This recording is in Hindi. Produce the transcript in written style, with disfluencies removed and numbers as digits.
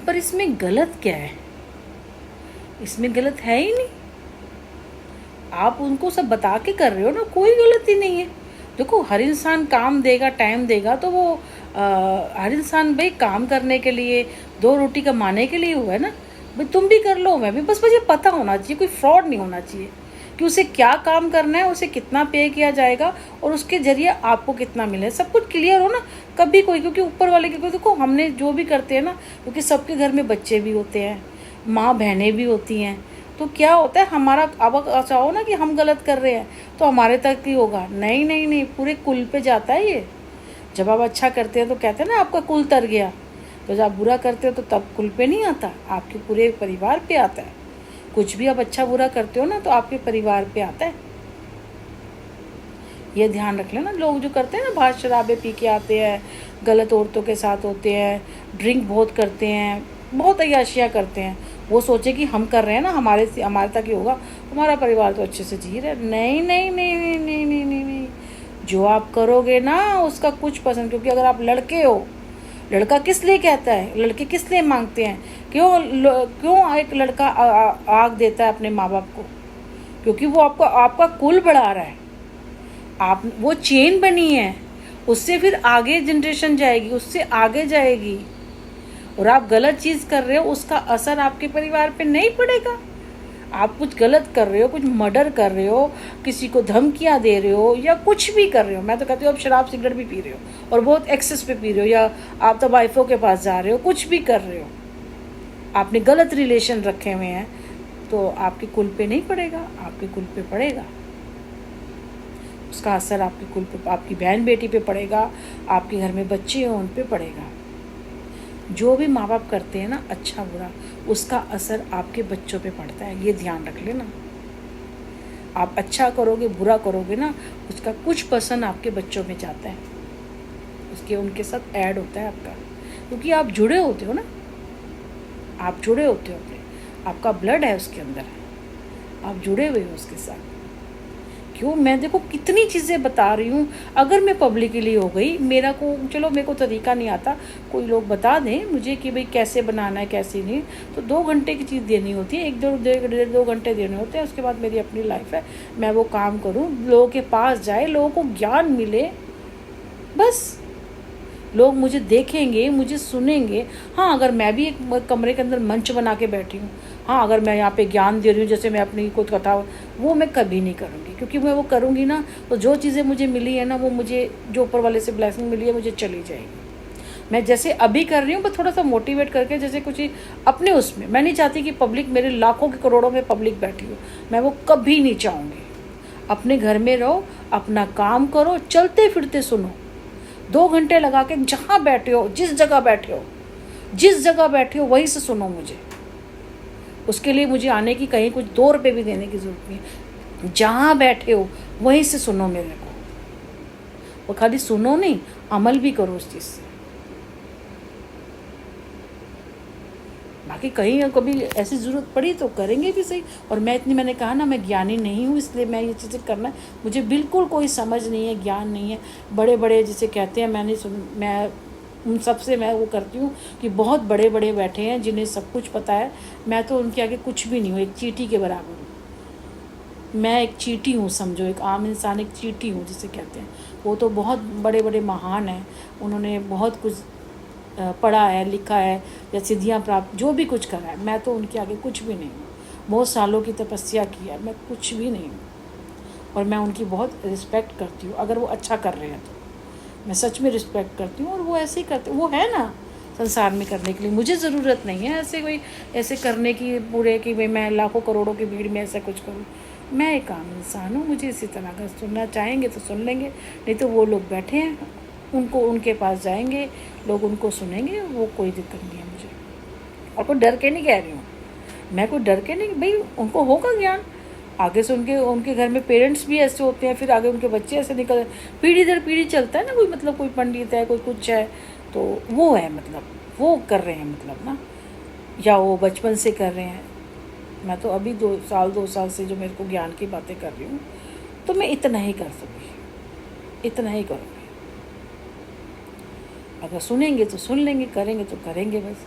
पर इसमें गलत क्या है? इसमें गलत है ही नहीं। आप उनको सब बता के कर रहे हो ना, कोई गलती नहीं है। देखो, हर इंसान काम देगा, टाइम देगा, तो वो हर इंसान भाई काम करने के लिए, दो रोटी कमाने के लिए हुआ है ना। भाई तुम भी कर लो, मैं भी, बस मुझे पता होना चाहिए, कोई फ्रॉड नहीं होना चाहिए कि उसे क्या काम करना है, उसे कितना पे किया जाएगा और उसके जरिए आपको कितना मिले, सब कुछ क्लियर हो ना। कभी कोई, क्योंकि ऊपर वाले के, देखो हमने जो भी करते हैं ना, क्योंकि सबके घर में बच्चे भी होते हैं, माँ बहनें भी होती हैं, तो क्या होता है हमारा, अब चाहो ना कि हम गलत कर रहे हैं तो हमारे तक ही होगा, नहीं नहीं नहीं, पूरे कुल पे जाता है ये। जब आप अच्छा करते हैं तो कहते हैं ना आपका कुल तर गया, तो जब आप बुरा करते हो तो तब कुल पे नहीं आता, आपके पूरे परिवार पे आता है। कुछ भी आप अच्छा बुरा करते हो ना तो आपके परिवार पे आता है, ये ध्यान रख लेना। लोग जो करते हैं ना, बाहर शराबे पी के आते हैं, गलत औरतों के साथ होते हैं, ड्रिंक बहुत करते हैं, बहुत अय्याशियाँ करते हैं, वो सोचे कि हम कर रहे हैं ना, हमारे तक ही होगा, हमारा परिवार तो अच्छे से जी रहा है। नहीं नहीं नहीं नहीं नहीं नहीं नहीं नहीं, जो आप करोगे ना उसका कुछ पसंद, क्योंकि अगर आप लड़के हो, लड़का किस लिए कहता है, लड़के किस लिए मांगते हैं, क्यों एक लड़का आग देता है अपने माँ बाप को? क्योंकि वो आपका कुल बढ़ा रहा है, आप, वो चेन बनी है, उससे फिर आगे जनरेशन जाएगी, उससे आगे जाएगी। और आप गलत चीज़ कर रहे हो, उसका असर आपके परिवार पे नहीं पड़ेगा। आप कुछ गलत कर रहे हो, कुछ मर्डर कर रहे हो, किसी को धमकियां दे रहे हो, या कुछ भी कर रहे हो, मैं तो कहती हूँ आप शराब सिगरेट भी पी रहे हो और बहुत एक्सेस पे पी रहे हो, या आप तो वाइफों के पास जा रहे हो, कुछ भी कर रहे हो, आपने गलत रिलेशन रखे हुए हैं, तो आपके कुल पे नहीं पड़ेगा, आपके कुल पे पड़ेगा। उसका असर आपके कुल पे, आपकी बहन बेटी पे पड़ेगा, आपके घर में बच्चे हो उन पे पड़ेगा। जो भी माँ बाप करते हैं ना, अच्छा बुरा, उसका असर आपके बच्चों पे पड़ता है, ये ध्यान रख लेना। आप अच्छा करोगे, बुरा करोगे ना, उसका कुछ पर्सन आपके बच्चों में जाता है, उसके उनके साथ ऐड होता है आपका, क्योंकि आप जुड़े होते हो ना, आप जुड़े होते हो, आपका ब्लड है उसके अंदर, आप जुड़े हुए हो उसके साथ। क्यों, मैं देखो कितनी चीज़ें बता रही हूँ। अगर मैं पब्लिकली हो गई, मेरे को तरीका नहीं आता, कोई लोग बता दें मुझे कि भाई कैसे बनाना है कैसे नहीं, तो 2 घंटे की चीज़ देनी होती है, 1-2 घंटे देने होते हैं, उसके बाद मेरी अपनी लाइफ है, मैं वो काम करूँ, लोगों के पास जाए, लोगों को ज्ञान मिले, बस लोग मुझे देखेंगे, मुझे सुनेंगे। हाँ, अगर मैं भी एक कमरे के अंदर मंच बना के बैठी हूँ, हाँ, अगर मैं यहाँ पे ज्ञान दे रही हूँ, जैसे मैं अपनी कुछ कथा, वो मैं कभी नहीं करूँगी, क्योंकि मैं वो करूँगी ना तो जो चीज़ें मुझे मिली है ना, वो मुझे जो ऊपर वाले से ब्लेसिंग मिली है, मुझे चली जाएगी। मैं जैसे अभी कर रही हूँ, बस थोड़ा सा मोटिवेट करके, जैसे कुछ अपने उसमें, मैं नहीं चाहती कि पब्लिक, मेरे लाखों के करोड़ों में पब्लिक बैठी हो, मैं वो कभी नहीं चाहूँगी। अपने घर में रहो, अपना काम करो, चलते फिरते सुनो, 2 घंटे लगा के जहाँ बैठे हो, जिस जगह बैठे हो वहीं से सुनो मुझे। उसके लिए मुझे आने की, कहीं कुछ 2 रुपये भी देने की ज़रूरत नहीं है, जहाँ बैठे हो वहीं से सुनो मेरे को। वो खाली सुनो नहीं, अमल भी करो उस चीज़ से। बाकी कहीं कभी ऐसी ज़रूरत पड़ी तो करेंगे भी सही। और मैंने कहा ना, मैं ज्ञानी नहीं हूँ, इसलिए मैं ये चीज़ें करना, मुझे बिल्कुल कोई समझ नहीं है, ज्ञान नहीं है। बड़े बड़े जिसे कहते हैं, मैं उन सब से मैं वो करती हूँ कि बहुत बड़े बड़े बैठे हैं जिन्हें सब कुछ पता है, मैं तो उनके आगे कुछ भी नहीं हूँ, एक चींटी के बराबर हूँ। मैं एक चींटी हूँ, समझो, एक आम इंसान एक चींटी हूँ जिसे कहते हैं। वो तो बहुत बड़े बड़े महान हैं, उन्होंने बहुत कुछ पढ़ा है, लिखा है, या सिद्धियाँ प्राप्त, जो भी कुछ करा है, मैं तो उनके आगे कुछ भी नहीं हूँ। बहुत सालों की तपस्या की है, मैं कुछ भी नहीं हूँ। और मैं उनकी बहुत रिस्पेक्ट करती हूँ, अगर वो अच्छा कर रहे हैं तो मैं सच में रिस्पेक्ट करती हूँ। और वो ऐसे ही करते, वो है ना संसार में करने के लिए, मुझे ज़रूरत नहीं है ऐसे करने की पूरे कि भाई मैं लाखों करोड़ों की भीड़ में ऐसा कुछ करूँ। मैं एक आम इंसान हूँ, मुझे इसी तरह का सुनना चाहेंगे तो सुन लेंगे, नहीं तो वो लोग बैठे हैं, उनके पास जाएंगे, लोग उनको सुनेंगे, वो कोई दिक्कत नहीं है मुझे। और कोई डर के नहीं कह रही हूँ मैं, कोई डर के नहीं, भाई उनको होगा ज्ञान, आगे से उनके घर में पेरेंट्स भी ऐसे होते हैं, फिर आगे उनके बच्चे ऐसे निकल, पीढ़ी दर पीढ़ी चलता है ना, कोई मतलब कोई पंडित है, कोई कुछ है, तो वो है, मतलब वो कर रहे हैं, मतलब ना, या वो बचपन से कर रहे हैं। मैं तो अभी 2 साल से जो मेरे को ज्ञान की बातें कर रही हूँ, तो मैं इतना ही कर सकूँगी, इतना ही करूँगी। अगर सुनेंगे तो सुन लेंगे, करेंगे तो करेंगे, बस।